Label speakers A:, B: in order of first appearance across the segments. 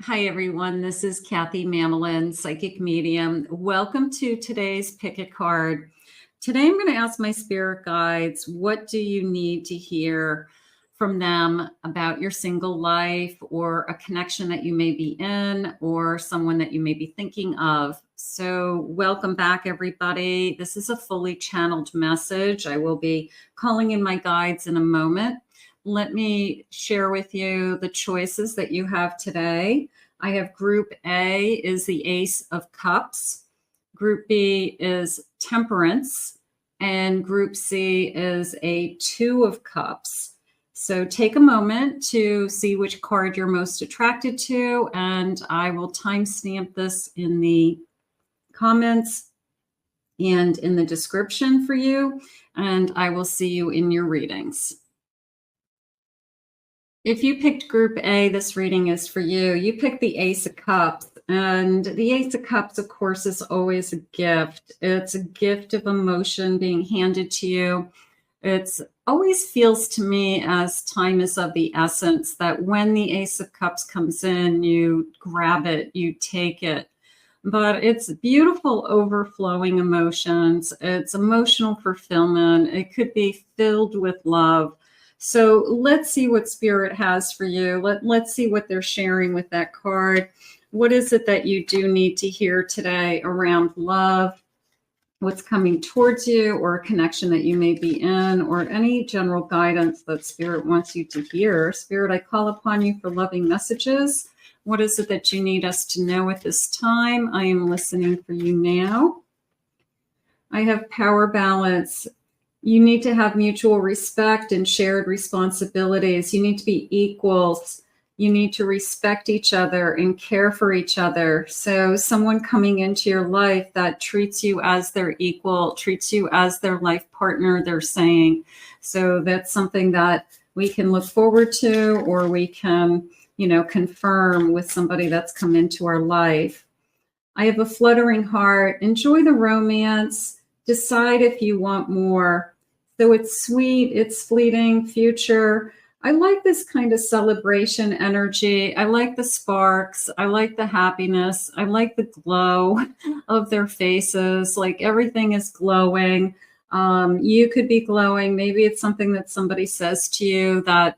A: Hi, everyone. This is Kathy Mamolen, Psychic Medium. Welcome to today's Pick a Card. Today, I'm going to ask my spirit guides, what do you need to hear from them about your single life or a connection that you may be in or someone that you may be thinking of? So welcome back, everybody. This is a fully channeled message. I will be calling in my guides in a moment. Let me share with you the choices that you have today. I have Group A is the Ace of Cups. Group B is Temperance. And Group C is a Two of Cups. So take a moment to see which card you're most attracted to, and I will timestamp this in the comments and in the description for you, and I will see you in your readings. If you picked Group A, this reading is for you. You picked the Ace of Cups. And the Ace of Cups, of course, is always a gift. It's a gift of emotion being handed to you. It always feels to me as time is of the essence that when the Ace of Cups comes in, you grab it, you take it. But it's beautiful, overflowing emotions. It's emotional fulfillment. It could be filled with love. So let's see what Spirit has for you. Let's see what they're sharing with that card. What is it that you do need to hear today around love? What's coming towards you, or a connection that you may be in, or any general guidance that Spirit wants you to hear? Spirit, I call upon you for loving messages. What is it that you need us to know at this time? I am listening for you now. I have Power Balance. You need to have mutual respect and shared responsibilities. You need to be equals. You need to respect each other and care for each other. So someone coming into your life that treats you as their equal, treats you as their life partner, they're saying. So that's something that we can look forward to, or we can, confirm with somebody that's come into our life. I have a fluttering heart. Enjoy the romance. Decide if you want more. So it's sweet, it's fleeting, future. I like this kind of celebration energy. I like the sparks. I like the happiness. I like the glow of their faces. Like everything is glowing. You could be glowing. Maybe it's something that somebody says to you that,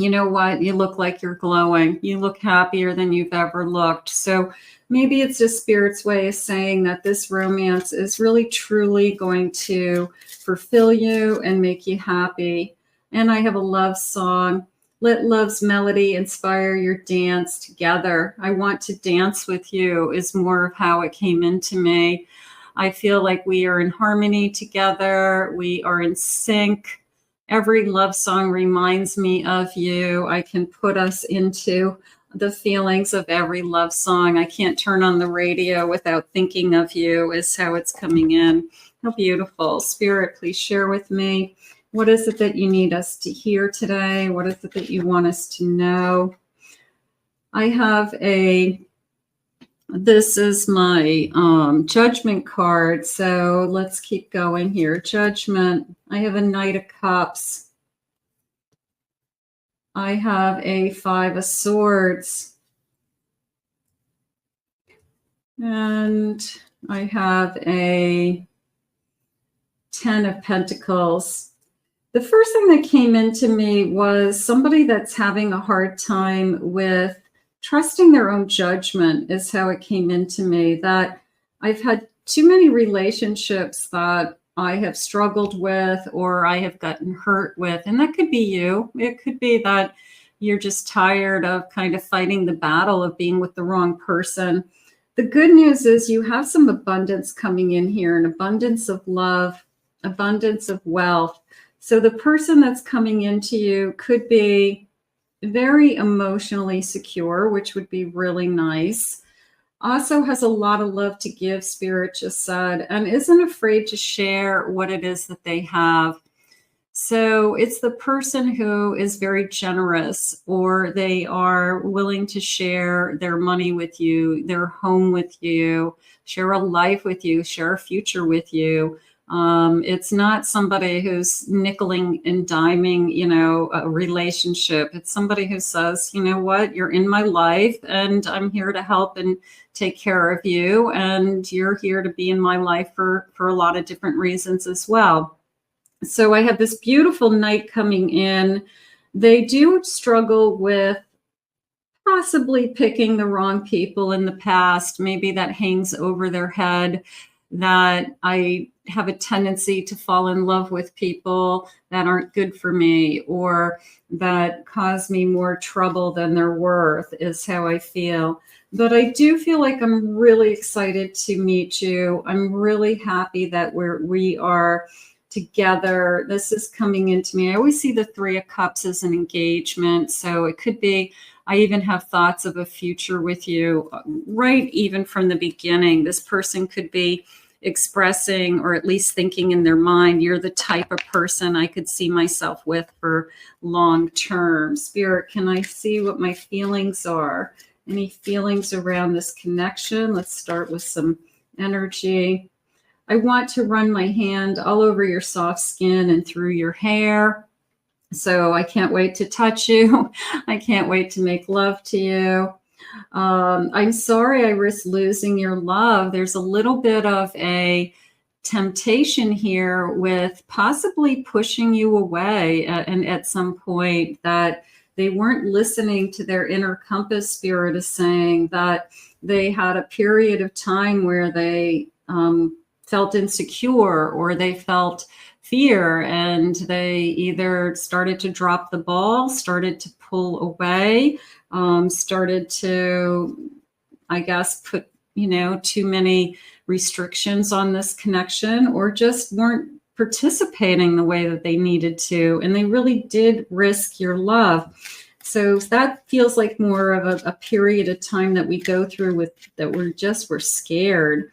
A: you know what, you look like you're glowing. You look happier than you've ever looked. So maybe it's just Spirit's way of saying that this romance is really, truly going to fulfill you and make you happy. And I have a love song. Let love's melody inspire your dance together. I want to dance with you is more of how it came into me. I feel like we are in harmony together. We are in sync. Every love song reminds me of you. I can put us into the feelings of every love song. I can't turn on the radio without thinking of you, is how it's coming in. How beautiful. Spirit, please share with me. What is it that you need us to hear today? What is it that you want us to know? I have this is my judgment card. So let's keep going here. Judgment. I have a Knight of Cups. I have a Five of Swords. And I have a 10 of Pentacles. The first thing that came into me was somebody that's having a hard time with trusting their own judgment, is how it came into me. That I've had too many relationships that I have struggled with, or I have gotten hurt with. And that could be you. It could be that you're just tired of kind of fighting the battle of being with the wrong person. The good news is you have some abundance coming in here, an abundance of love, abundance of wealth. So the person that's coming into you could be very emotionally secure, which would be really nice. Also has a lot of love to give, Spirit just said, and isn't afraid to share what it is that they have. So it's the person who is very generous, or they are willing to share their money with you, their home with you, share a life with you, share a future with you. It's not somebody who's nickeling and diming, a relationship. It's somebody who says, you know what, you're in my life and I'm here to help and take care of you. And you're here to be in my life for a lot of different reasons as well. So I have this beautiful night coming in. They do struggle with possibly picking the wrong people in the past. Maybe that hangs over their head, that I have a tendency to fall in love with people that aren't good for me or that cause me more trouble than they're worth, is how I feel. But I do feel like I'm really excited to meet you. I'm really happy that we are together. This is coming into me. I always see the Three of Cups as an engagement. So it could be, I even have thoughts of a future with you, right? Even from the beginning, this person could be expressing, or at least thinking in their mind, you're the type of person I could see myself with for long term. Spirit, can I see what my feelings are? Any feelings around this connection? Let's start with some energy. I want to run my hand all over your soft skin and through your hair. So I can't wait to touch you. I can't wait to make love to you. I'm sorry I risked losing your love. There's a little bit of a temptation here with possibly pushing you away and at some point that they weren't listening to their inner compass. Spirit is saying that they had a period of time where they felt insecure or they felt fear, and they either started to drop the ball, started to pull away, started to, I guess, put, too many restrictions on this connection, or just weren't participating the way that they needed to. And they really did risk your love. So that feels like more of a period of time that we go through with that we're scared.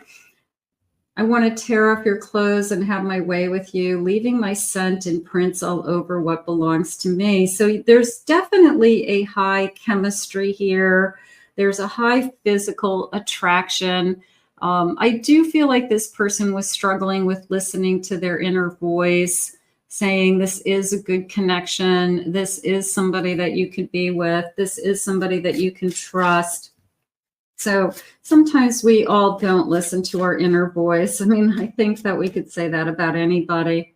A: I want to tear off your clothes and have my way with you, leaving my scent and prints all over what belongs to me. So there's definitely a high chemistry here. There's a high physical attraction. I do feel like this person was struggling with listening to their inner voice, saying this is a good connection. This is somebody that you could be with. This is somebody that you can trust. So sometimes we all don't listen to our inner voice. I mean, I think that we could say that about anybody.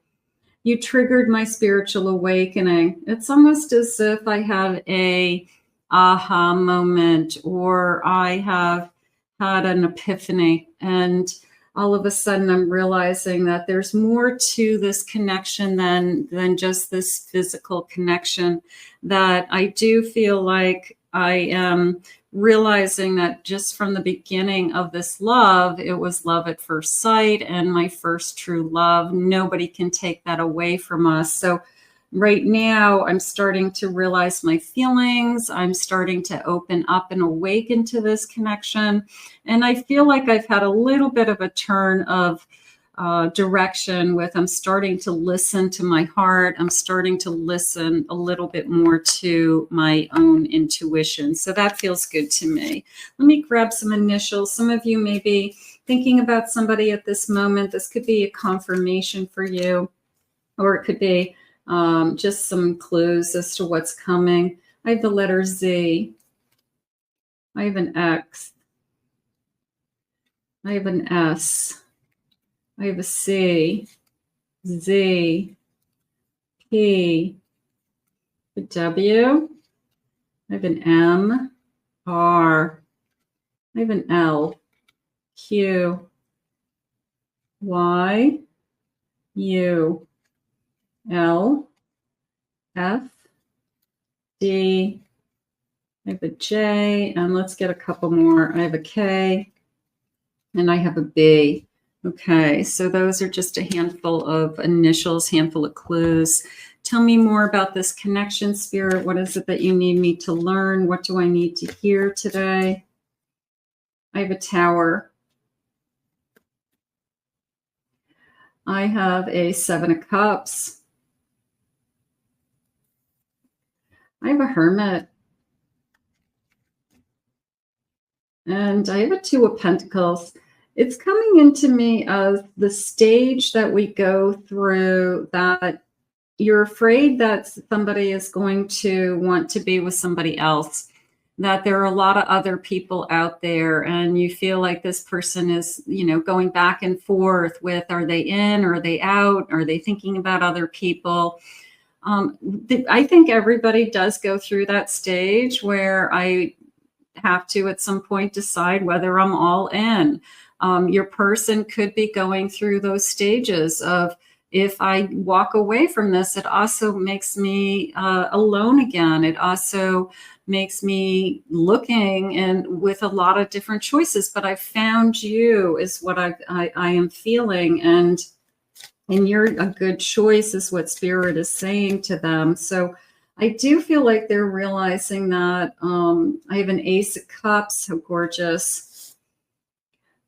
A: You triggered my spiritual awakening. It's almost as if I had a aha moment, or I have had an epiphany, and all of a sudden I'm realizing that there's more to this connection than just this physical connection, that I do feel like I am realizing that just from the beginning of this love, it was love at first sight and my first true love. Nobody can take that away from us. So right now I'm starting to realize my feelings. I'm starting to open up and awaken to this connection. And I feel like I've had a little bit of a turn of direction with, I'm starting to listen to my heart. I'm starting to listen a little bit more to my own intuition. So that feels good to me. Let me grab some initials. Some of you may be thinking about somebody at this moment. This could be a confirmation for you, or it could be just some clues as to what's coming. I have the letter Z. I have an X. I have an S. I have a C, Z, P, a W. I have an M, R. I have an L, Q, Y, U, L, F, D. I have a J, and let's get a couple more. I have a K, and I have a B. Okay, so those are just a handful of initials, handful of clues. Tell me more about this connection, Spirit. What is it that you need me to learn? What do I need to hear today? I have a Tower. I have a Seven of Cups. I have a Hermit. And I have a Two of Pentacles. it's coming into me as the stage that we go through, that you're afraid that somebody is going to want to be with somebody else, that there are a lot of other people out there, and you feel like this person is, going back and forth with, are they in, or are they out, are they thinking about other people? I think everybody does go through that stage where I have to at some point decide whether I'm all in. Your person could be going through those stages of, if I walk away from this, it also makes me alone again. It also makes me looking and with a lot of different choices. But I found you is what I am feeling, and you're a good choice is what Spirit is saying to them. So I do feel like they're realizing that. I have an Ace of Cups, so gorgeous.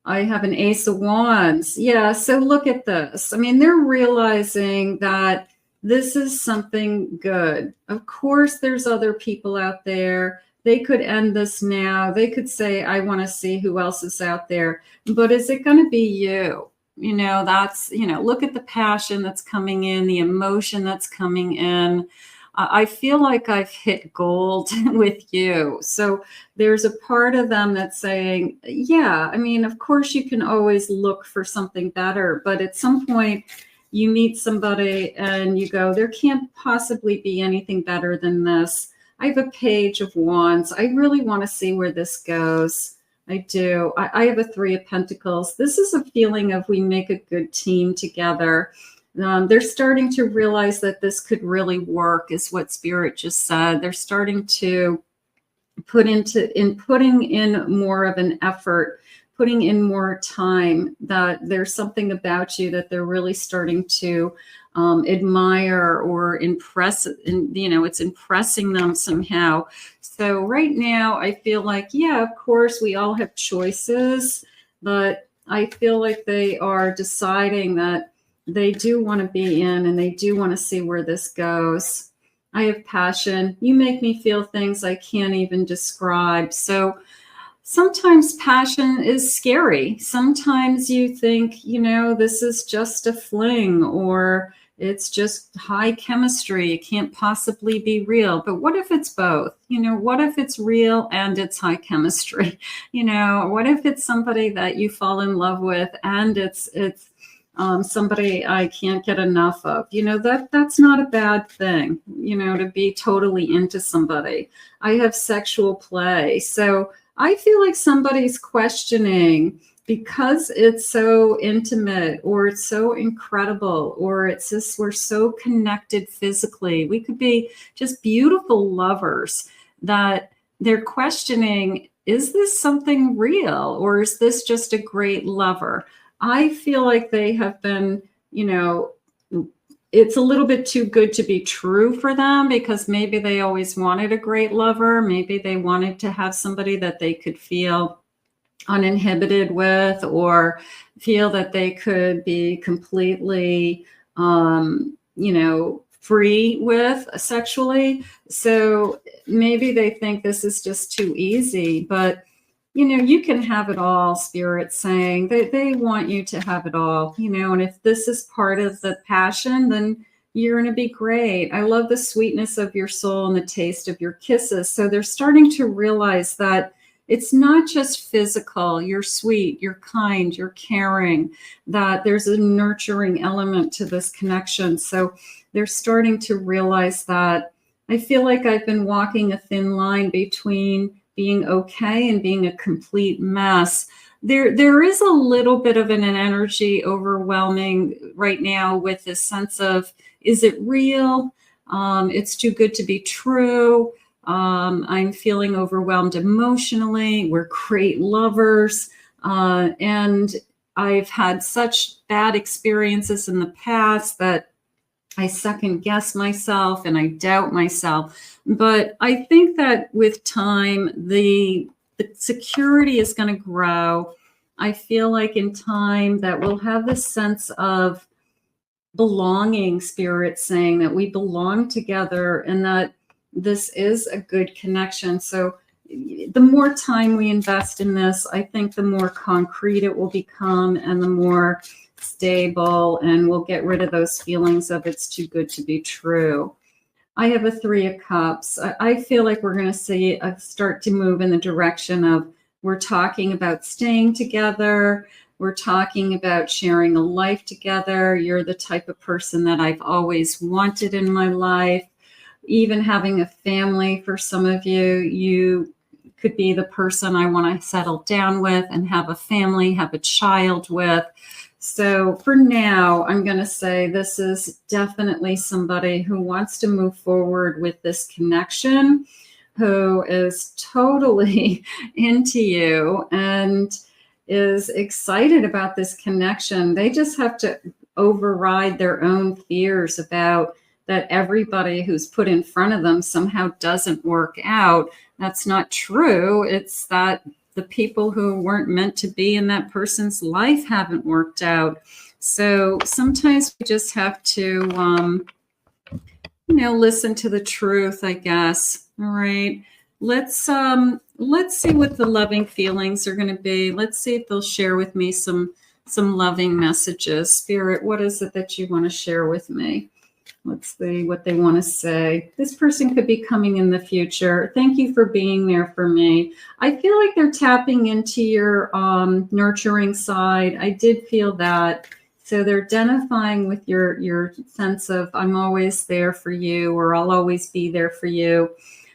A: I have an Ace of Wands. Yeah, so look at this. I mean, they're realizing that this is something good. Of course, there's other people out there. They could end this now. They could say, I want to see who else is out there. But is it going to be you? That's, look at the passion that's coming in, the emotion that's coming in. I feel like I've hit gold with you. So there's a part of them that's saying, yeah, I mean, of course you can always look for something better, but at some point you meet somebody and you go, there can't possibly be anything better than this. I have a Page of Wands. I really want to see where this goes. I do. I have a Three of Pentacles. This is a feeling of we make a good team together. They're starting to realize that this could really work, is what Spirit just said. They're starting to putting in more of an effort, putting in more time, that there's something about you that they're really starting to admire or impress, and it's impressing them somehow. So right now I feel like, yeah, of course we all have choices, but I feel like they are deciding that they do want to be in, and they do want to see where this goes. I have passion. You make me feel things I can't even describe. So sometimes passion is scary. Sometimes you think, this is just a fling, or it's just high chemistry. It can't possibly be real. But what if it's both? What if it's real and it's high chemistry? What if it's somebody that you fall in love with and it's somebody I can't get enough of? That's not a bad thing, to be totally into somebody. I have sexual play. So I feel like somebody's questioning, because it's so intimate, or it's so incredible, or it's just, we're so connected physically. We could be just beautiful lovers, that they're questioning, is this something real, or is this just a great lover? I feel like they have been, it's a little bit too good to be true for them, because maybe they always wanted a great lover. Maybe they wanted to have somebody that they could feel uninhibited with, or feel that they could be completely, free with sexually. So maybe they think this is just too easy, but you can have it all, Spirit saying they want you to have it all, and if this is part of the passion, then you're going to be great. I love the sweetness of your soul and the taste of your kisses. So they're starting to realize that it's not just physical. You're sweet, you're kind, you're caring, that there's a nurturing element to this connection. So they're starting to realize that. I feel like I've been walking a thin line between being okay and being a complete mess. There is a little bit of an energy overwhelming right now, with this sense of, is it real? It's too good to be true. I'm feeling overwhelmed emotionally. We're great lovers. And I've had such bad experiences in the past that I second guess myself and I doubt myself. But I think that with time, the security is going to grow. I feel like in time that we'll have this sense of belonging, Spirit saying that we belong together, and that this is a good connection. So the more time we invest in this, I think the more concrete it will become and the more stable, and we'll get rid of those feelings of it's too good to be true. I have a 3 of Cups. I feel like we're going to see start to move in the direction of we're talking about staying together. We're talking about sharing a life together. You're the type of person that I've always wanted in my life. Even having a family for some of you, you could be the person I want to settle down with and have a family, have a child with. So for now, I'm going to say this is definitely somebody who wants to move forward with this connection, who is totally into you and is excited about this connection. They just have to override their own fears about that everybody who's put in front of them somehow doesn't work out. That's not true. It's that the people who weren't meant to be in that person's life haven't worked out. So sometimes we just have to, listen to the truth, I guess. All right. Let's see what the loving feelings are going to be. Let's see if they'll share with me some loving messages. Spirit, what is it that you want to share with me? Let's see what they want to say. This person could be coming in the future. Thank you for being there for me. I feel like they're tapping into your nurturing side. I did feel that. So they're identifying with your sense of I'm always there for you, or I'll always be there for you.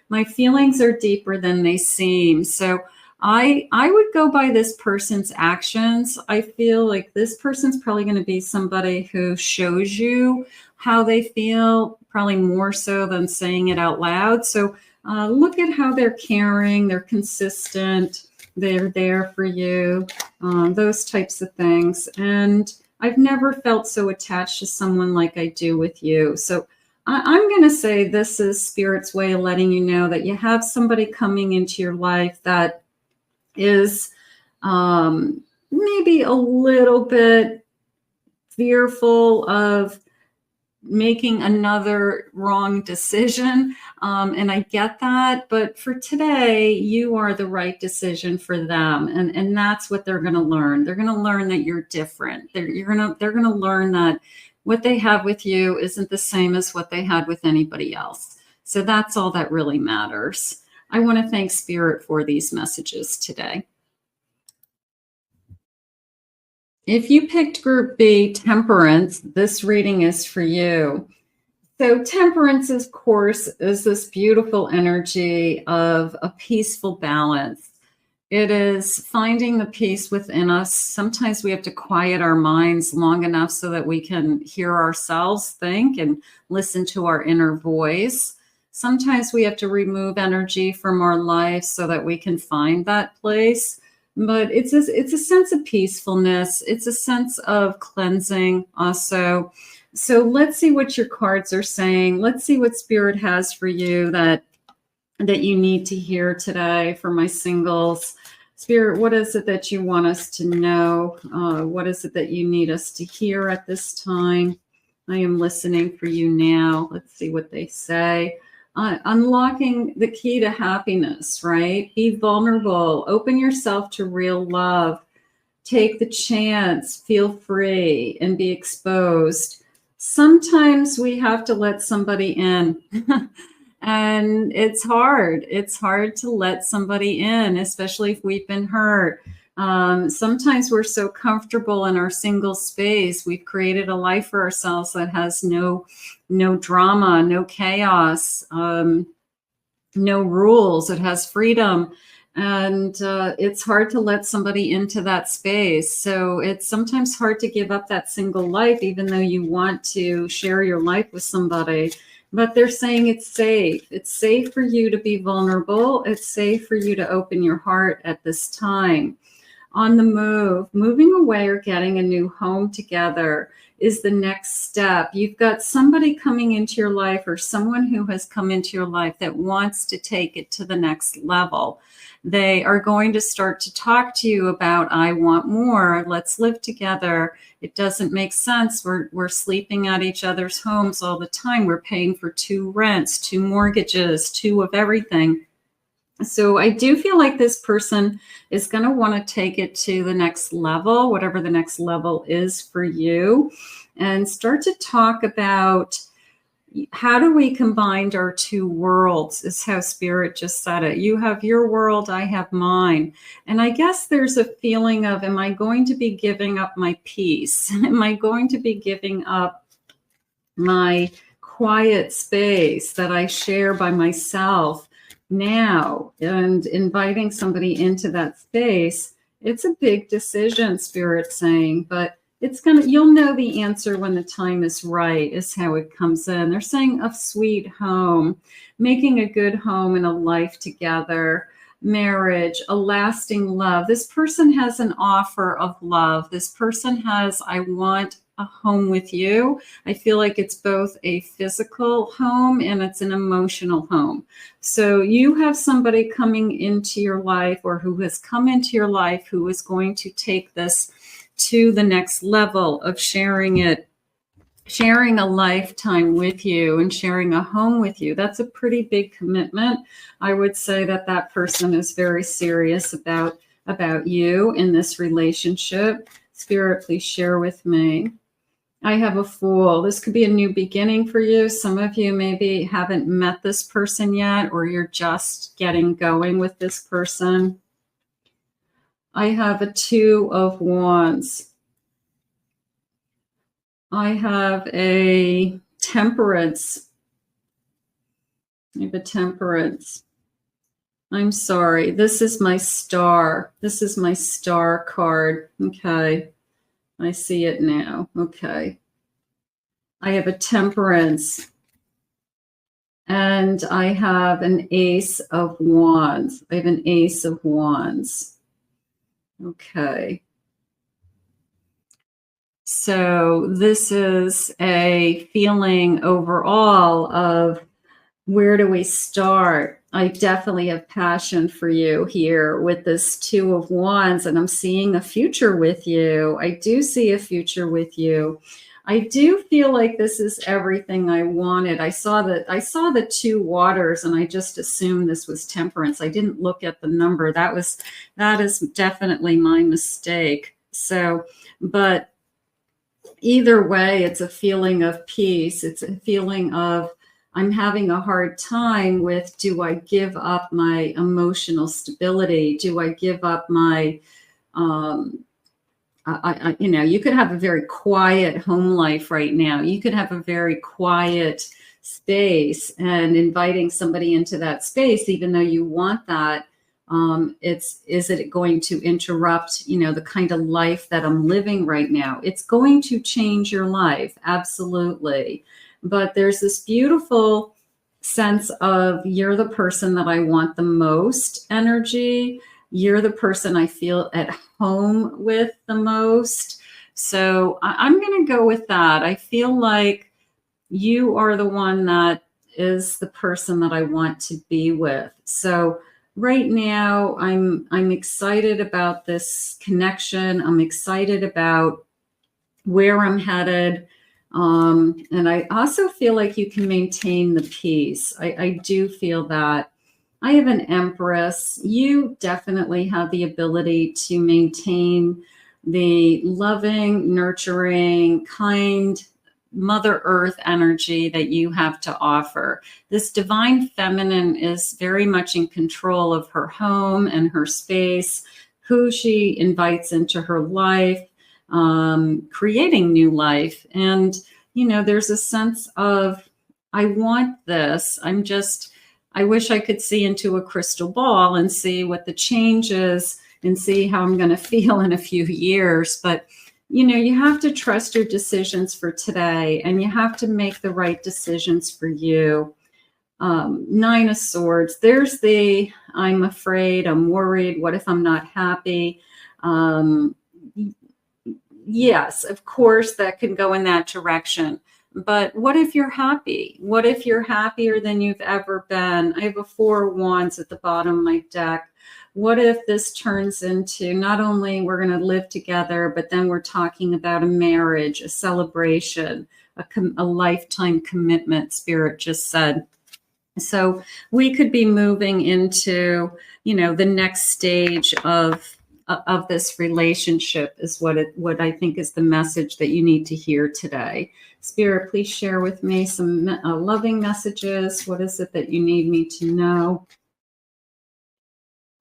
A: My feelings are deeper than they seem. So I would go by this person's actions. I feel like this person's probably going to be somebody who shows you how they feel, probably more so than saying it out loud. So look at how they're caring, they're consistent, they're there for you, those types of things. And I've never felt so attached to someone like I do with you. So I'm going to say this is Spirit's way of letting you know that you have somebody coming into your life that is maybe a little bit fearful of making another wrong decision. And I get that. But for today, you are the right decision for them. And that's what they're going to learn. They're going to learn that you're different. They're going to learn that what they have with you isn't the same as what they had with anybody else. So that's all that really matters. I want to thank Spirit for these messages today. If you picked Group B, Temperance, this reading is for you. So Temperance, of course, is this beautiful energy of a peaceful balance. It is finding the peace within us. Sometimes we have to quiet our minds long enough so that we can hear ourselves think and listen to our inner voice. Sometimes we have to remove energy from our life so that we can find that place. But it's a sense of peacefulness. It's a sense of cleansing also. So let's see what your cards are saying. Let's see what Spirit has for you that you need to hear today for my singles. Spirit, what is it that you want us to know? What is it that you need us to hear at this time? I am listening for you now. Let's see what they say. Unlocking the key to happiness, right? Be vulnerable. Open yourself to real love. Take the chance. Feel free and be exposed. Sometimes we have to let somebody in. And it's hard. It's hard to let somebody in, especially if we've been hurt. Sometimes we're so comfortable in our single space. We've created a life for ourselves that has no drama, no chaos, no rules. It has freedom. And it's hard to let somebody into that space. So it's sometimes hard to give up that single life, even though you want to share your life with somebody. But they're saying it's safe. It's safe for you to be vulnerable. It's safe for you to open your heart at this time. On the move, moving away or getting a new home together is the next step. You've got somebody coming into your life or someone who has come into your life that wants to take it to the next level. They are going to start to talk to you about, I want more. Let's live together. It doesn't make sense. We're sleeping at each other's homes all the time. We're paying for 2 rents, 2 mortgages, 2 of everything. So I do feel like this person is going to want to take it to the next level, whatever the next level is for you, and start to talk about how do we combine our two worlds, is how Spirit just said it. You have your world, I have mine. And I guess there's a feeling of, am I going to be giving up my peace? Am I going to be giving up my quiet space that I share by myself now, and inviting somebody into that space? It's a big decision, Spirit's saying, but you'll know the answer when the time is right, is how it comes in. They're saying a sweet home, making a good home and a life together, marriage, a lasting love. This person has an offer of love. This person has, I want a home with you. I feel like it's both a physical home and it's an emotional home. So you have somebody coming into your life, or who has come into your life, who is going to take this to the next level of sharing a lifetime with you and sharing a home with you. That's a pretty big commitment. I would say that person is very serious about you in this relationship. Spirit, please share with me. I have a Fool. This could be a new beginning for you. Some of you maybe haven't met this person yet, or you're just getting going with this person. I have a Two of Wands. I have a Temperance. I have a Temperance. I'm sorry. This is my Star. This is my Star card. Okay. I see it now. Okay. I have a Temperance. And I have an Ace of Wands. I have an Ace of Wands. Okay. So this is a feeling overall of, where do we start? I definitely have passion for you here with this Two of Wands, and I'm seeing a future with you. I do see a future with you. I do feel like this is everything I wanted. I saw the two waters, and I just assumed this was Temperance. I didn't look at the number. That is definitely my mistake. So, but either way, it's a feeling of peace. It's a feeling of, I'm having a hard time with, do I give up my emotional stability? Do I give up my, you could have a very quiet home life right now. You could have a very quiet space, and inviting somebody into that space, even though you want that, is it going to interrupt, the kind of life that I'm living right now? It's going to change your life. Absolutely. But there's this beautiful sense of, you're the person that I want the most energy. You're the person I feel at home with the most. So I'm going to go with that. I feel like you are the one that is the person that I want to be with. So right now, I'm excited about this connection. I'm excited about where I'm headed. And I also feel like you can maintain the peace. I do feel that. I have an Empress. You definitely have the ability to maintain the loving, nurturing, kind Mother Earth energy that you have to offer. This divine feminine is very much in control of her home and her space, who she invites into her life, creating new life. And, there's a sense of, I want this. I wish I could see into a crystal ball and see what the change is and see how I'm going to feel in a few years. But, you have to trust your decisions for today, and you have to make the right decisions for you. Nine of Swords. There's the, I'm afraid, I'm worried. What if I'm not happy? Yes, of course, that can go in that direction. But what if you're happy? What if you're happier than you've ever been? I have a Four of Wands at the bottom of my deck. What if this turns into, not only we're going to live together, but then we're talking about a marriage, a celebration, a lifetime commitment, Spirit just said. So we could be moving into, the next stage of this relationship is what I think is the message that you need to hear today. Spirit, please share with me some loving messages. What is it that you need me to know?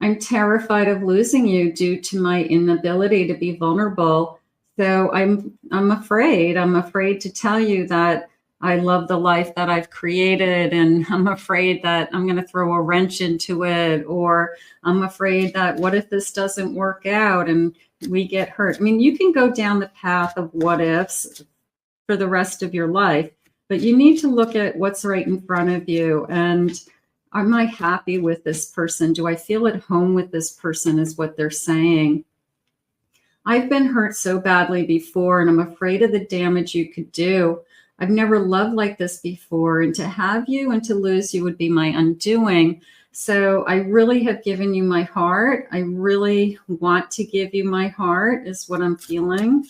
A: I'm terrified of losing you due to my inability to be vulnerable. So I'm afraid. I'm afraid to tell you that I love the life that I've created, and I'm afraid that I'm going to throw a wrench into it, or I'm afraid that what if this doesn't work out and we get hurt? I mean, you can go down the path of what ifs for the rest of your life, but you need to look at what's right in front of you. And am I happy with this person? Do I feel at home with this person is what they're saying. I've been hurt so badly before, and I'm afraid of the damage you could do. I've never loved like this before, and to have you and to lose you would be my undoing. So I really have given you my heart. I really want to give you my heart is what I'm feeling.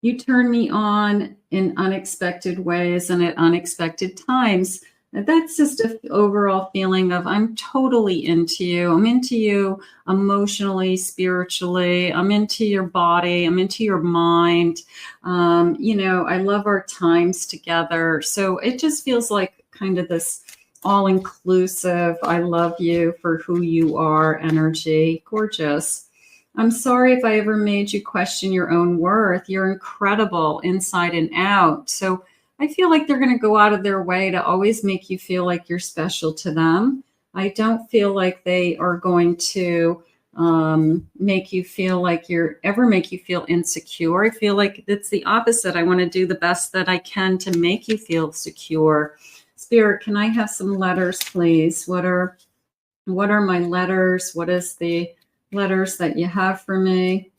A: You turn me on in unexpected ways and at unexpected times. That's just an overall feeling of I'm totally into you. I'm into you emotionally, spiritually. I'm into your body. I'm into your mind. I love our times together. So it just feels like kind of this all-inclusive, I love you for who you are energy. Gorgeous. I'm sorry if I ever made you question your own worth. You're incredible inside and out. So I feel like they're going to go out of their way to always make you feel like you're special to them. I don't feel like they are going to make you feel like make you feel insecure. I feel like it's the opposite. I want to do the best that I can to make you feel secure. Spirit, can I have some letters, please? What are my letters? What is the letters that you have for me?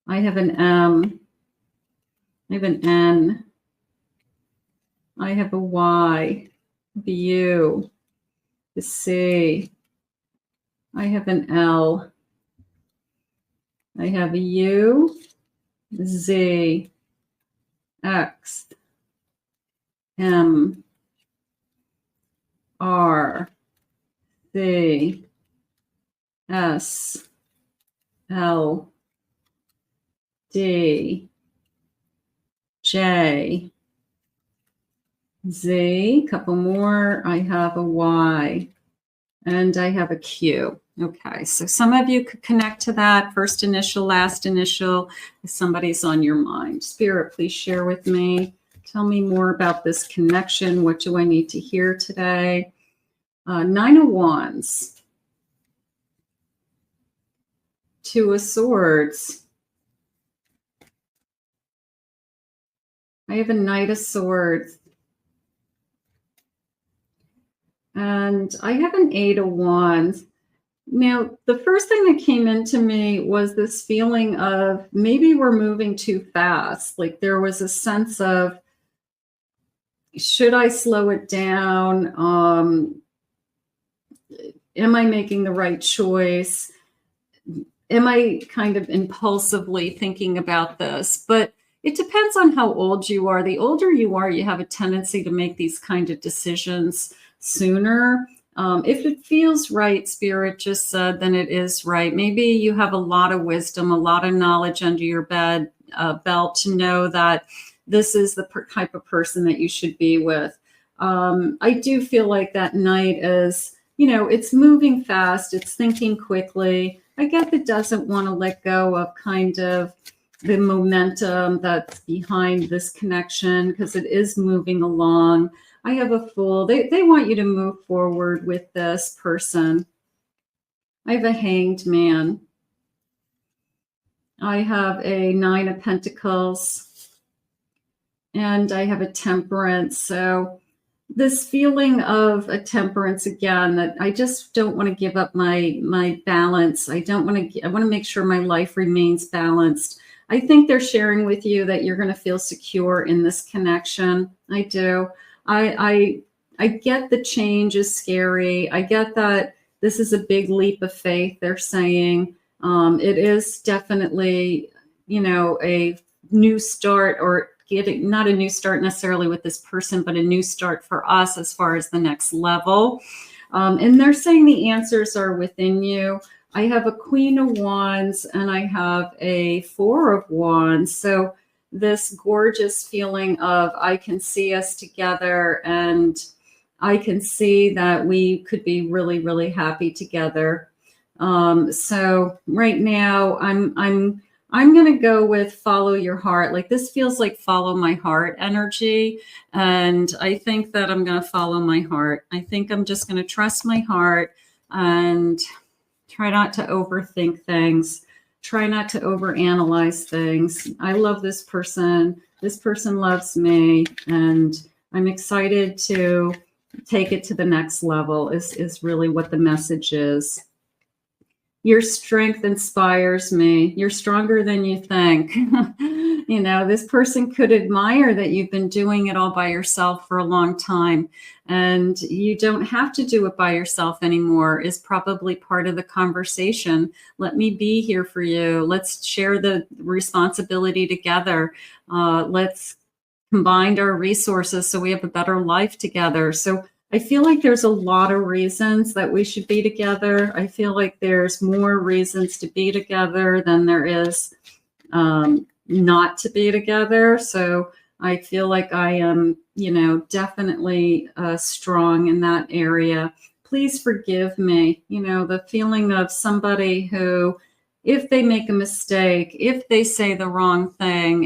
A: I have an M. I have an N. I have a Y, the U, the C. I have an L. I have a U, Z, X, M, R, C, S, L, D, J, Z, couple more. I have a Y, and I have a Q. Okay, so some of you could connect to that first initial, last initial, if somebody's on your mind. Spirit, please share with me. Tell me more about this connection. What do I need to hear today? 9 of Wands. 2 of Swords. I have a Knight of Swords. And I have an 8 of Wands. Now, the first thing that came into me was this feeling of maybe we're moving too fast. Like there was a sense of, should I slow it down? Am I making the right choice? Am I kind of impulsively thinking about this? But it depends on how old you are. The older you are, you have a tendency to make these kind of decisions sooner. If it feels right, Spirit just said, then it is right. Maybe you have a lot of wisdom, a lot of knowledge under your belt to know that this is the type of person that you should be with. I do feel like that Knight is, it's moving fast. It's thinking quickly. I guess it doesn't want to let go of kind of the momentum that's behind this connection because it is moving along. I have a Fool. They want you to move forward with this person. I have a Hanged Man. I have a 9 of Pentacles. And I have a Temperance. So this feeling of a Temperance again, that I just don't want to give up my balance. I want to make sure my life remains balanced. I think they're sharing with you that you're going to feel secure in this connection. I do. I get the change is scary. I get that this is a big leap of faith, they're saying. It is definitely, a new start or getting, not a new start necessarily with this person, but a new start for us as far as the next level. And they're saying the answers are within you. I have a Queen of Wands and I have a Four of Wands. So this gorgeous feeling of I can see us together and I can see that we could be really, really happy together. So right now I'm going to go with follow your heart. Like this feels like follow my heart energy. And I think that I'm going to follow my heart. I think I'm just going to trust my heart and try not to overthink things. Try not to overanalyze things. I love this person. This person loves me. And I'm excited to take it to the next level is really what the message is. Your strength inspires me. You're stronger than you think. You know, this person could admire that you've been doing it all by yourself for a long time. And you don't have to do it by yourself anymore is probably part of the conversation. Let me be here for you. Let's share the responsibility together. Let's combine our resources so we have a better life together. So I feel like there's a lot of reasons that we should be together. I feel like there's more reasons to be together than there is not to be together. So I feel like I am, you know, definitely strong in that area. Please forgive me. You know, the feeling of somebody who, if they make a mistake, if they say the wrong thing,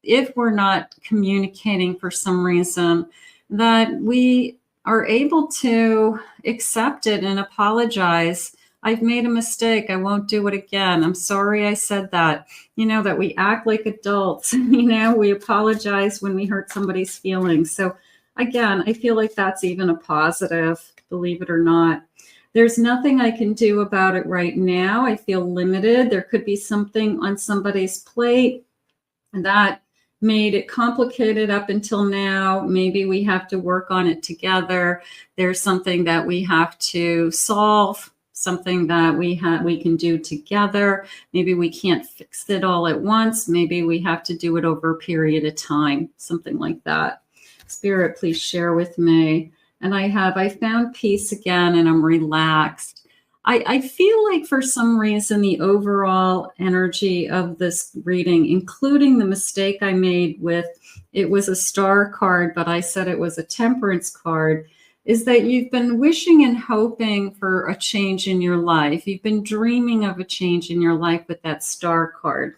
A: if we're not communicating for some reason, that we are able to accept it and apologize. I've made a mistake. I won't do it again. I'm sorry I said that. You know, that we act like adults. You know, we apologize when we hurt somebody's feelings. So again, I feel like that's even a positive, believe it or not. There's nothing I can do about it right now. I feel limited. There could be something on somebody's plate that made it complicated up until now. Maybe we have to work on it together. There's something that we have to solve, something that we can do together. Maybe we can't fix it all at once. Maybe we have to do it over a period of time, something like that. Spirit, please share with me. And I found peace again and I'm relaxed. I feel like for some reason, the overall energy of this reading, including the mistake I made with, it was a star card, but I said it was a temperance card, is that you've been wishing and hoping for a change in your life. You've been dreaming of a change in your life with that star card.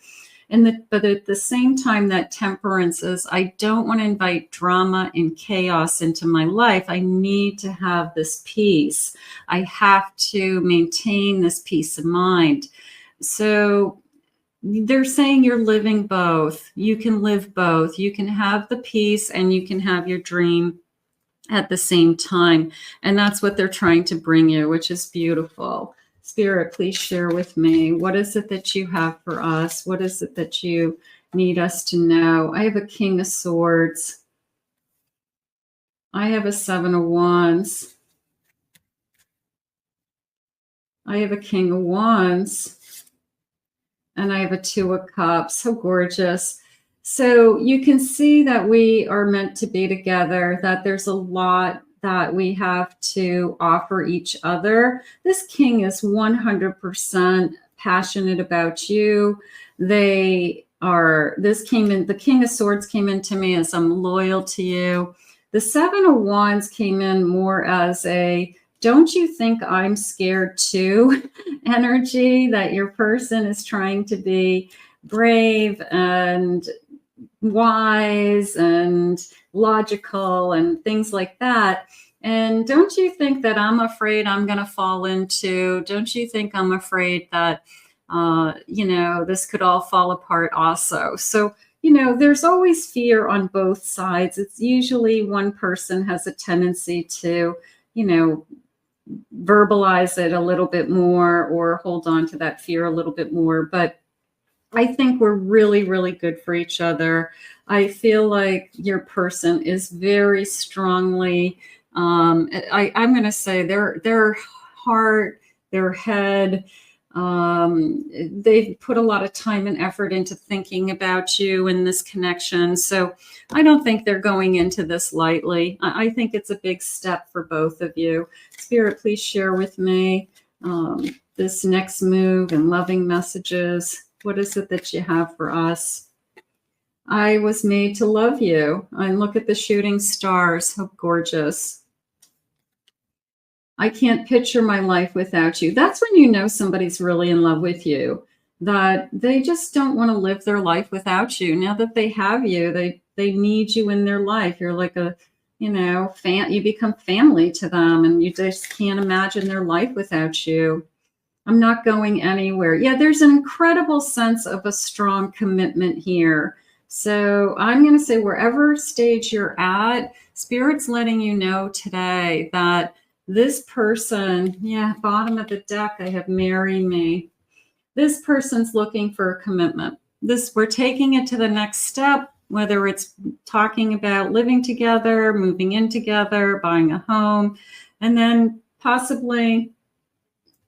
A: But at the same time, that temperance is, I don't want to invite drama and chaos into my life. I need to have this peace. I have to maintain this peace of mind. So they're saying you're living both. You can live both. You can have the peace and you can have your dream at the same time. And that's what they're trying to bring you, which is beautiful. Spirit, please share with me. What is it that you have for us? What is it that you need us to know? I have a King of Swords. I have a Seven of Wands. I have a King of Wands. And I have a Two of Cups. So gorgeous. So you can see that we are meant to be together, that there's a lot that we have to offer each other. This king is 100% passionate about you. The King of Swords came into me as I'm loyal to you. The Seven of Wands came in more as a, don't you think I'm scared too energy, that your person is trying to be brave and wise and logical and things like that. And don't you think that I'm afraid I'm going to fall into, don't you think I'm afraid that, this could all fall apart also. So, there's always fear on both sides. It's usually one person has a tendency to, verbalize it a little bit more or hold on to that fear a little bit more. But I think we're really, really good for each other. I feel like your person is very strongly, I'm going to say their heart, their head, They've put a lot of time and effort into thinking about you in this connection. So I don't think they're going into this lightly. I think it's a big step for both of you. Spirit, please share with me this next move and loving messages. What is it that you have for us? I was made to love you. And look at the shooting stars. How gorgeous. I can't picture my life without you. That's when you know somebody's really in love with you, that they just don't want to live their life without you. Now that they have you, they need you in their life. You're like a, you become family to them, and you just can't imagine their life without you. I'm not going anywhere. Yeah, there's an incredible sense of a strong commitment here. So I'm going to say wherever stage you're at, Spirit's letting you know today that this person, bottom of the deck, I have marry me. This person's looking for a commitment. We're taking it to the next step, whether it's talking about living together, moving in together, buying a home, and then possibly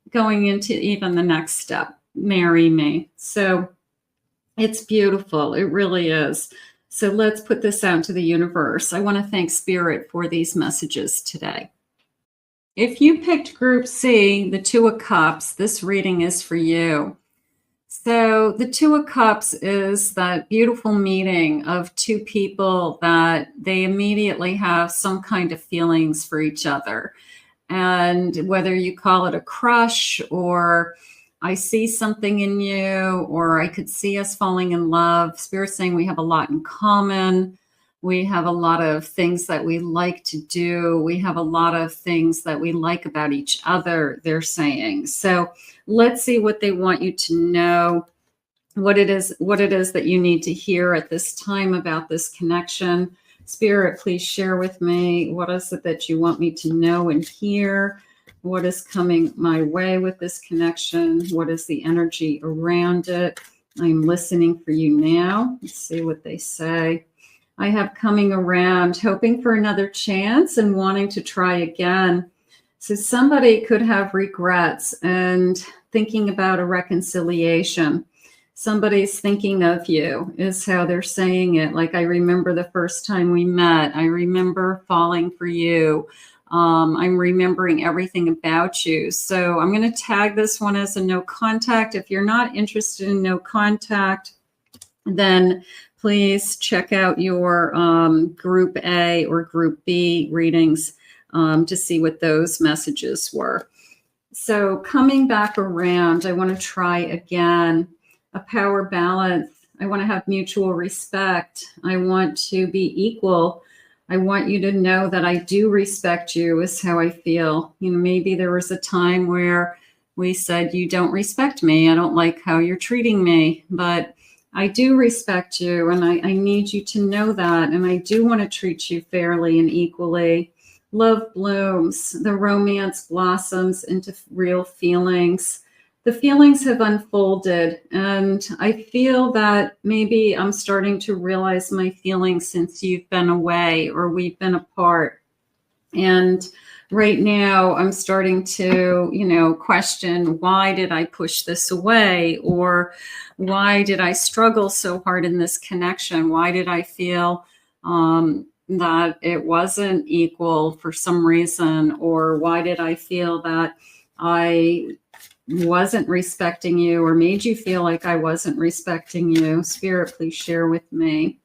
A: going into even the next step, marry me. So it's beautiful. It really is. So let's put this out to the universe. I want to thank Spirit for these messages today. If you picked Group C, the Two of Cups, this reading is for you. So the Two of Cups is that beautiful meeting of two people that they immediately have some kind of feelings for each other. And whether you call it a crush, or I see something in you, or I could see us falling in love, Spirit's saying we have a lot in common. We have a lot of things that we like to do. We have a lot of things that we like about each other, they're saying. So let's see what they want you to know, what it is that you need to hear at this time about this connection. Spirit, please share with me, what is it that you want me to know and hear? What is coming my way with this connection? What is the energy around it? I'm listening for you now. Let's see what they say. I have coming around, hoping for another chance and wanting to try again. So somebody could have regrets and thinking about a reconciliation. Somebody's thinking of you is how they're saying it. Like, I remember the first time we met. I remember falling for you. I'm remembering everything about you. So I'm going to tag this one as a no contact. If you're not interested in no contact, then please check out your Group A or Group B readings to see what those messages were. So coming back around, I want to try again a power balance. I want to have mutual respect. I want to be equal. I want you to know that I do respect you is how I feel. Maybe there was a time where we said, you don't respect me. I don't like how you're treating me, but I do respect you, and I need you to know that, and I do want to treat you fairly and equally. Love blooms. The romance blossoms into real feelings. The feelings have unfolded, and I feel that maybe I'm starting to realize my feelings since you've been away or we've been apart. And right now I'm starting to, question, why did I push this away? Or why did I struggle so hard in this connection? Why did I feel that it wasn't equal for some reason? Or why did I feel that I wasn't respecting you or made you feel like I wasn't respecting you? Spirit, please share with me.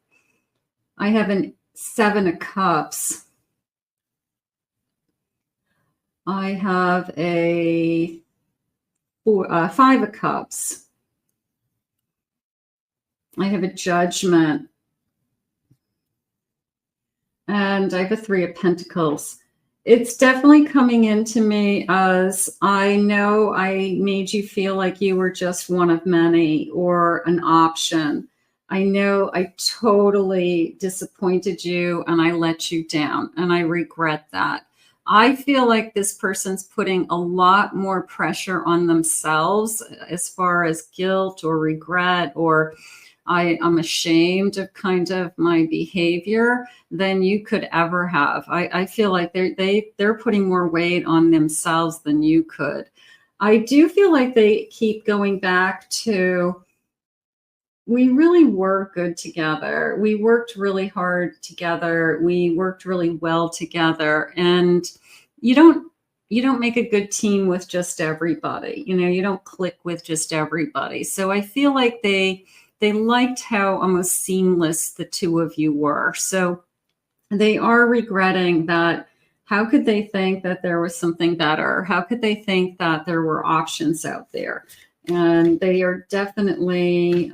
A: I have a 7 of Cups. I have a 5 of Cups. I have a Judgment. And I have a 3 of Pentacles. It's definitely coming into me as I know I made you feel like you were just one of many or an option. I know I totally disappointed you and I let you down, and I regret that. I feel like this person's putting a lot more pressure on themselves as far as guilt or regret, or I'm ashamed of kind of my behavior than you could ever have. I feel like they're putting more weight on themselves than you could. I do feel like they keep going back to, we really were good together. We worked really hard together. We worked really well together. And you don't make a good team with just everybody. You don't click with just everybody. So I feel like they liked how almost seamless the two of you were. So they are regretting that. How could they think that there was something better? How could they think that there were options out there? And they are definitely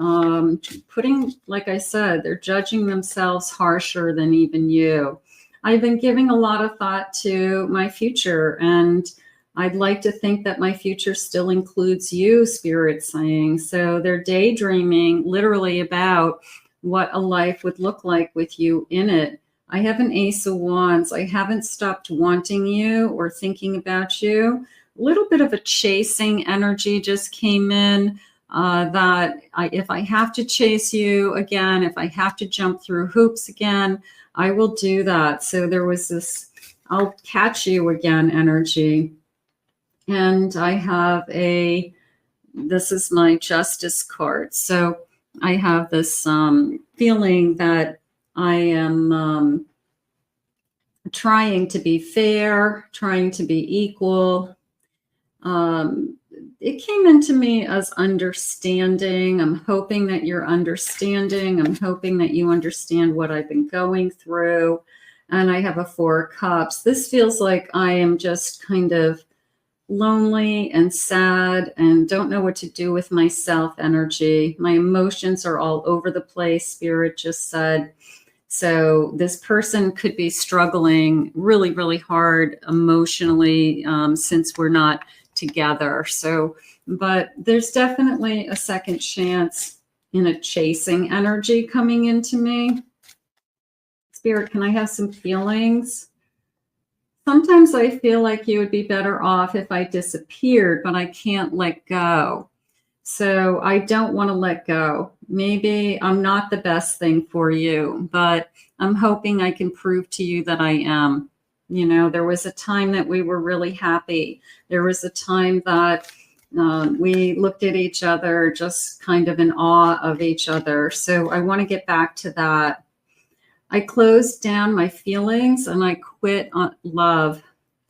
A: putting, like I said, they're judging themselves harsher than even you. I've been giving a lot of thought to my future, and I'd like to think that my future still includes you, Spirit's saying. So they're daydreaming literally about what a life would look like with you in it. I have an Ace of Wands. I haven't stopped wanting you or thinking about you. A little bit of a chasing energy just came in, that if I have to chase you again, if I have to jump through hoops again, I will do that. So there was this, I'll catch you again energy. And I have this is my Justice card. So I have this feeling that I am trying to be fair, trying to be equal. It came into me as understanding. I'm hoping that you're understanding. I'm hoping that you understand what I've been going through. And I have a Four of Cups. This feels like I am just kind of lonely and sad and don't know what to do with myself energy. My emotions are all over the place, Spirit just said. So this person could be struggling really, really hard emotionally since we're not together. So, but there's definitely a second chance in a chasing energy coming into me. Spirit, can I have some feelings? Sometimes I feel like you would be better off if I disappeared, but I can't let go. So I don't want to let go. Maybe I'm not the best thing for you, but I'm hoping I can prove to you that I am. There was a time that we were really happy. There was a time that we looked at each other just kind of in awe of each other. So I want to get back to that. I closed down my feelings and I quit on love.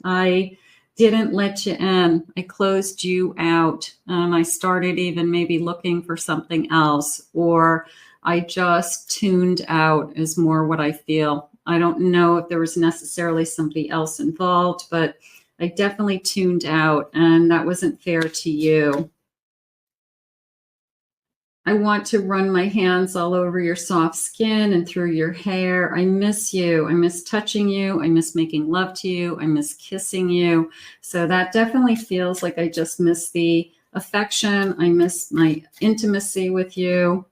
A: I didn't let you in. I closed you out. I started even maybe looking for something else, or I just tuned out is more what I feel. I don't know if there was necessarily somebody else involved, but I definitely tuned out, and that wasn't fair to you. I want to run my hands all over your soft skin and through your hair. I miss you. I miss touching you. I miss making love to you. I miss kissing you. So that definitely feels like I just miss the affection. I miss my intimacy with you.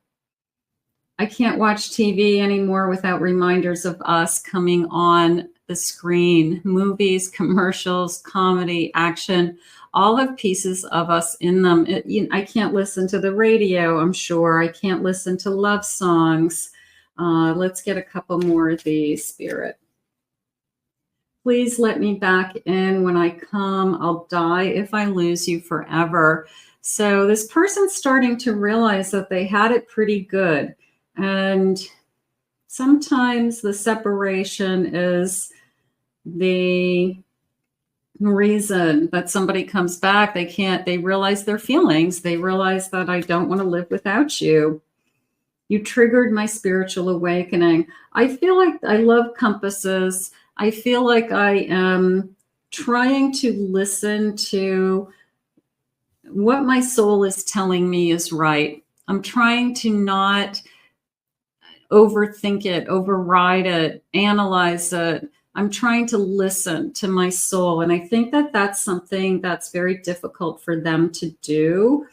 A: I can't watch TV anymore without reminders of us coming on the screen. Movies, commercials, comedy, action, all have pieces of us in them. I can't listen to the radio, I'm sure. I can't listen to love songs. Let's get a couple more of these, Spirit. Please let me back in when I come. I'll die if I lose you forever. So this person's starting to realize that they had it pretty good. And sometimes the separation is the reason that somebody comes back. They realize their feelings. They realize that I don't want to live without you. You triggered my spiritual awakening. I feel like I love compasses. I feel like I am trying to listen to what my soul is telling me is right. I'm trying to not overthink it, override it, analyze it. I'm trying to listen to my soul. And I think that that's something that's very difficult for them to do,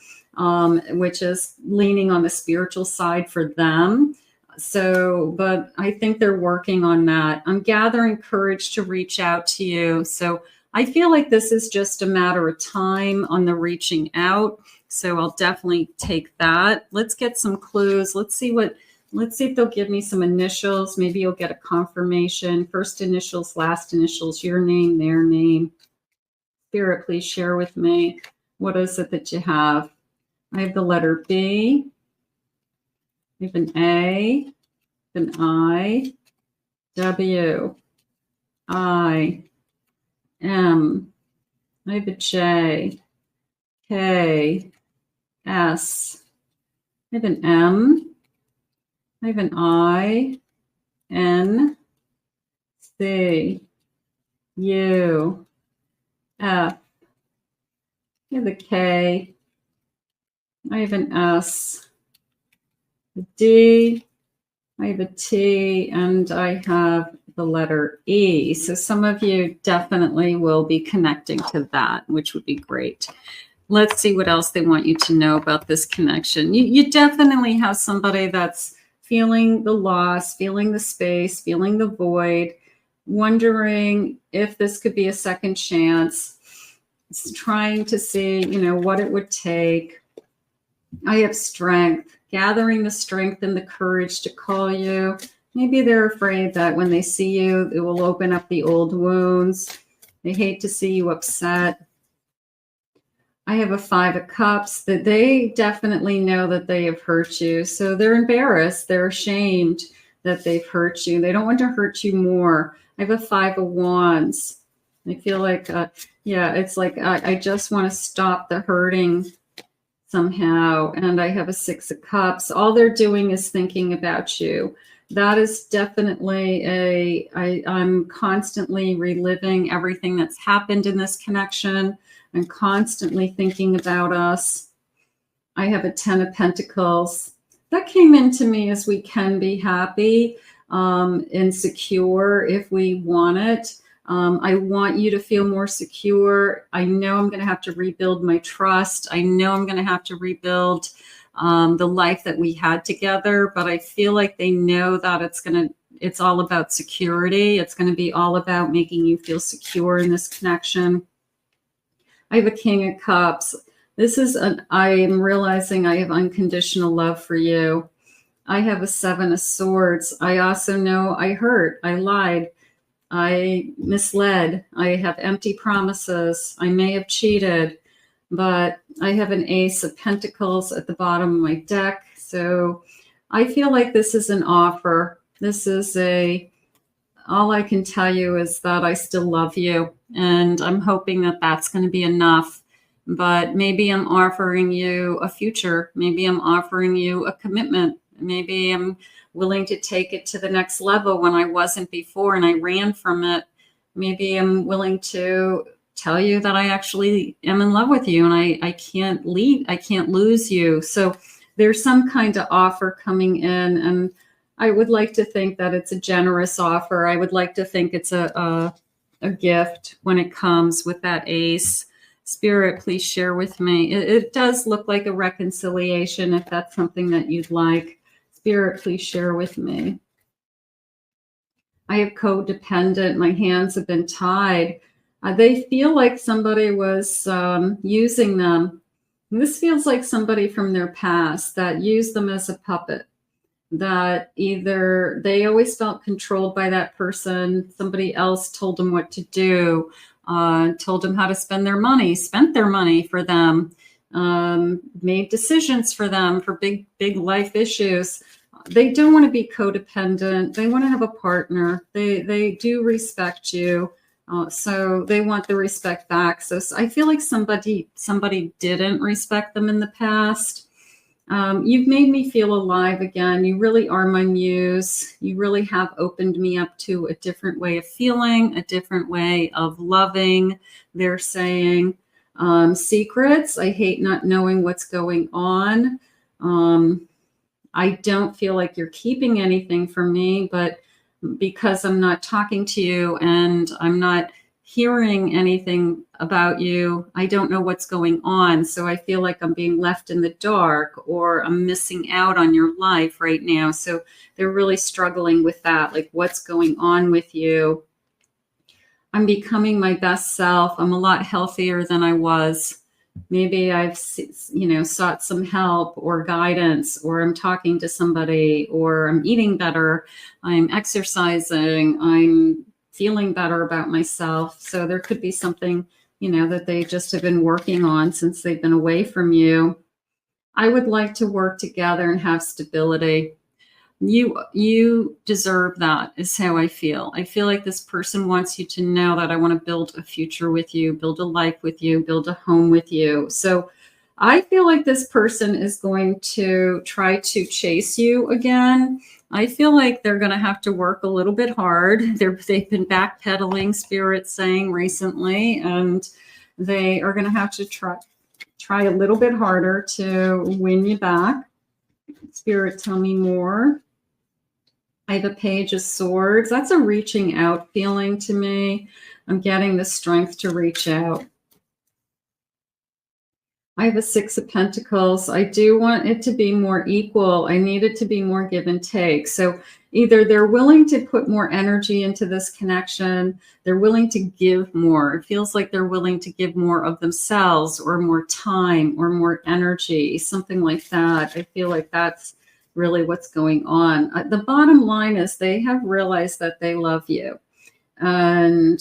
A: which is leaning on the spiritual side for them. So, but I think they're working on that. I'm gathering courage to reach out to you. So I feel like this is just a matter of time on the reaching out. So I'll definitely take that. Let's get some clues. Let's see if they'll give me some initials. Maybe you'll get a confirmation. First initials, last initials, your name, their name. Spirit, please share with me. What is it that you have? I have the letter B. I have an A, an I, W, I, M. I have a J, K, S. I have an M. I have an I, N, C, U, F. I have a K. I have an S, a D. I have a T, and I have the letter E. So some of you definitely will be connecting to that, which would be great. Let's see what else they want you to know about this connection. You definitely have somebody that's feeling the loss, feeling the space, feeling the void, wondering if this could be a second chance. It's trying to see, what it would take. I have strength, gathering the strength and the courage to call you. Maybe they're afraid that when they see you, it will open up the old wounds. They hate to see you upset. I have a 5 of Cups, that they definitely know that they have hurt you. So they're embarrassed. They're ashamed that they've hurt you. They don't want to hurt you more. I have a 5 of Wands. I feel like, it's like I just want to stop the hurting somehow. And I have a 6 of Cups. All they're doing is thinking about you. That is definitely I'm constantly reliving everything that's happened in this connection. I'm constantly thinking about us. I have a 10 of Pentacles. That came into me as we can be happy and secure if we want it. I want you to feel more secure. I know I'm going to have to rebuild my trust. I know I'm going to have to rebuild the life that we had together, but I feel like they know that it's all about security. It's going to be all about making you feel secure in this connection. I have a King of Cups. I am realizing I have unconditional love for you. I have a 7 of Swords. I also know I hurt. I lied. I misled. I have empty promises. I may have cheated, but I have an Ace of Pentacles at the bottom of my deck. So I feel like this is an offer. All I can tell you is that I still love you, and I'm hoping that that's going to be enough. But maybe I'm offering you a future. Maybe I'm offering you a commitment. Maybe I'm willing to take it to the next level when I wasn't before and I ran from it. Maybe I'm willing to tell you that I actually am in love with you and I can't lose you. So there's some kind of offer coming in, and I would like to think that it's a generous offer. I would like to think it's a gift when it comes with that Ace. Spirit, please share with me. It does look like a reconciliation if that's something that you'd like. Spirit, please share with me. I have codependent. My hands have been tied. They feel like somebody was using them. And this feels like somebody from their past that used them as a puppet. That either they always felt controlled by that person, somebody else told them what to do, told them how to spend their money, spent their money for them, made decisions for them for big life issues. They don't want to be codependent. They want to have a partner. They do respect you. So they want the respect back. So I feel like somebody didn't respect them in the past. You've made me feel alive again. You really are my muse. You really have opened me up to a different way of feeling, a different way of loving. They're saying secrets. I hate not knowing what's going on. I don't feel like you're keeping anything from me, but because I'm not talking to you and I'm not hearing anything about you, I don't know what's going on. So I feel like I'm being left in the dark, or I'm missing out on your life right now. So they're really struggling with that. Like, what's going on with you? I'm becoming my best self. I'm a lot healthier than I was. Maybe I've, sought some help or guidance, or I'm talking to somebody, or I'm eating better. I'm exercising. I'm feeling better about myself. So there could be something, that they just have been working on since they've been away from you. I would like to work together and have stability. You deserve that, is how I feel. I feel like this person wants you to know that I want to build a future with you, build a life with you, build a home with you. So I feel like this person is going to try to chase you again. I feel like they're going to have to work a little bit hard. They've been backpedaling, Spirit saying recently, and they are going to have to try a little bit harder to win you back. Spirit, tell me more. I have a Page of Swords. That's a reaching out feeling to me. I'm getting the strength to reach out. I have a Six of Pentacles. I do want it to be more equal. I need it to be more give and take. So either they're willing to put more energy into this connection, they're willing to give more. It feels like they're willing to give more of themselves or more time or more energy, something like that. I feel like that's really what's going on. The bottom line is they have realized that they love you. And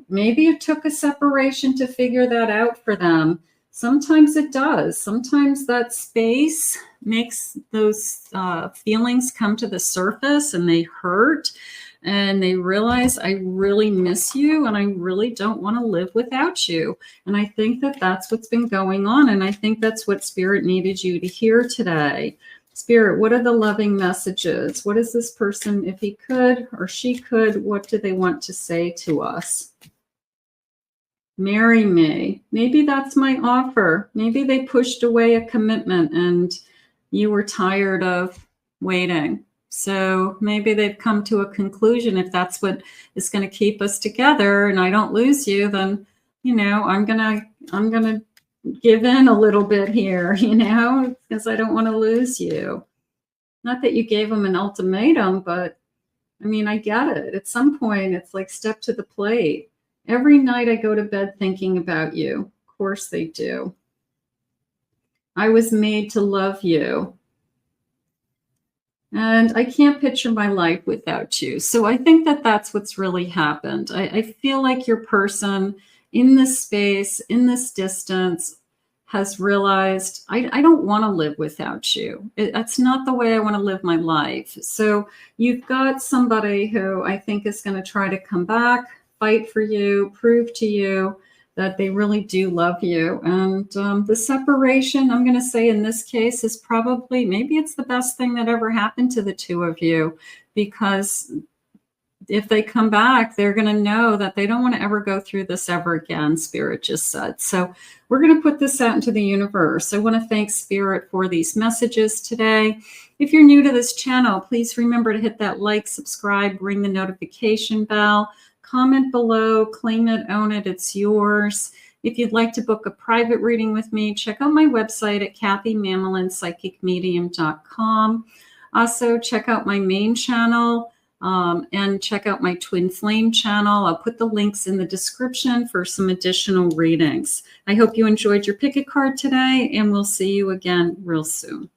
A: maybe it took a separation to figure that out for them. Sometimes it does. Sometimes that space makes those feelings come to the surface and they hurt and they realize, I really miss you and I really don't want to live without you. And I think that that's what's been going on. And I think that's what Spirit needed you to hear today. Spirit, what are the loving messages? What is this person, if he could or she could, what do they want to say to us? Marry me. Maybe that's my offer. Maybe they pushed away a commitment and you were tired of waiting. So maybe they've come to a conclusion. If that's what is going to keep us together and I don't lose you, then, I'm going to give in a little bit here, because I don't want to lose you. Not that you gave them an ultimatum, but I get it. At some point, it's like step to the plate. Every night I go to bed thinking about you. Of course they do. I was made to love you. And I can't picture my life without you. So I think that that's what's really happened. I feel like your person in this space, in this distance, has realized, I don't want to live without you. That's not the way I want to live my life. So you've got somebody who I think is going to try to come back, fight for you, prove to you that they really do love you. And the separation, I'm going to say in this case, is probably, maybe it's the best thing that ever happened to the two of you, because if they come back, they're going to know that they don't want to ever go through this ever again, Spirit just said. So we're going to put this out into the universe. I want to thank Spirit for these messages today. If you're new to this channel, please remember to hit that like, subscribe, ring the notification bell, comment below, claim it, own it, it's yours. If you'd like to book a private reading with me, check out my website at KathyMamolenPsychicMedium.com. Also, check out my main channel and check out my Twin Flame channel. I'll put the links in the description for some additional readings. I hope you enjoyed your pick a card today, and we'll see you again real soon.